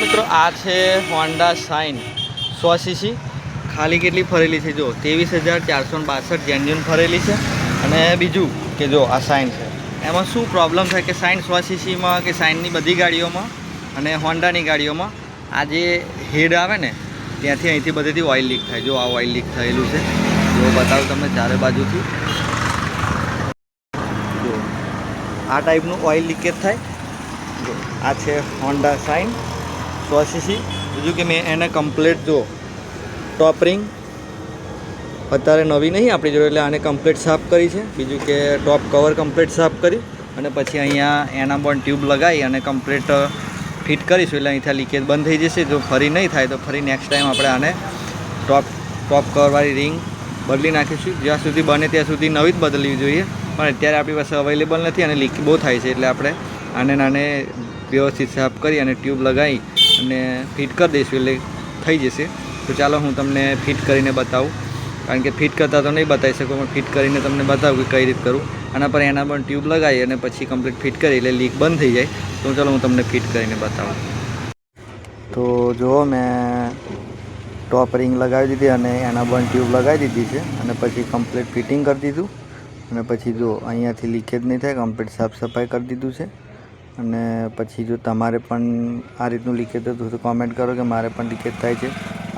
મિત્રો આ છે હોન્ડા શાઇન 100 સીસી ખાલી કેટલી ફરેલી છે જો 23,462 જેન્યુન ફરેલી છે। અને બીજું કે જો આ શાઇન છે એમાં શું પ્રોબ્લેમ થાય કે શાઇન 100 સીસીમાં કે શાઇનની બધી ગાડીઓમાં અને હોન્ડાની ગાડીઓમાં આ જે હેડ આવે ને ત્યાંથી અહીંથી બધેથી ઓઇલ લીક થાય। જો આ ઓઇલ લીક થયેલું છે જો બતાવું તમને ચારે બાજુથી જો આ ટાઈપનું ઓઇલ લીકેજ થાય। જો આ છે હોન્ડા શાઇન 100 સીસી। બીજું કે મેં એને કમ્પ્લીટ જો ટોપ રિંગ અત્યારે નવી નહીં આપણી જોડે એટલે આને કમ્પ્લીટ સાફ કરી છે। બીજું કે ટોપ કવર કમ્પ્લીટ સાફ કરી અને પછી અહીંયા એના પણ ટ્યુબ લગાવી અને કમ્પ્લીટ ફિટ કરીશું એટલે અહીંથી લીકેજ બંધ થઈ જશે। જો ફરી નહીં થાય તો ફરી નેક્સ્ટ ટાઈમ આપણે આને ટોપ કવરવાળી રિંગ બદલી નાખીશું। જ્યાં સુધી બને ત્યાં સુધી નવી જ બદલવી જોઈએ પણ અત્યારે આપણી પાસે અવેલેબલ નથી અને લીક બહુ થાય છે એટલે આપણે આને વ્યવસ્થિત સાફ કરી અને ટ્યુબ લગાવી અને ફિટ કરી દઈશું એટલે થઈ જશે। તો ચાલો હું તમને ફિટ કરીને બતાવું કારણ કે ફિટ કરતાં તો નહીં બતાવી શકું પણ ફિટ કરીને તમને બતાવું કે કઈ રીતે કરું। આના પર એના પણ ટ્યુબ લગાવી અને પછી કમ્પ્લીટ ફિટ કરી એટલે લીક બંધ થઈ જાય। તો ચાલો હું તમને ફિટ કરીને બતાવું। તો જુઓ મેં ટોપ રિંગ લગાવી દીધી અને એના પણ ટ્યુબ લગાવી દીધી છે અને પછી કમ્પ્લીટ ફિટિંગ કરી દીધું અને પછી જો અહીંયાથી લીકેજ નહીં થાય કમ્પ્લીટ સાફ સફાઈ કરી દીધું છે। અને પછી જો તમારે પણ આ રીતનું લીકેજ થતું તો કોમેન્ટ કરો કે મારે પણ લીકેજ થાય છે।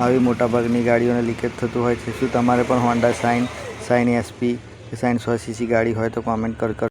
આવી મોટાભાગની ગાડીઓને લીકેજ થતું હોય છે। શું તમારે પણ હોન્ડા શાઇન SP કે શાઇન 100 સીસી ગાડી હોય તો કોમેન્ટ કરો।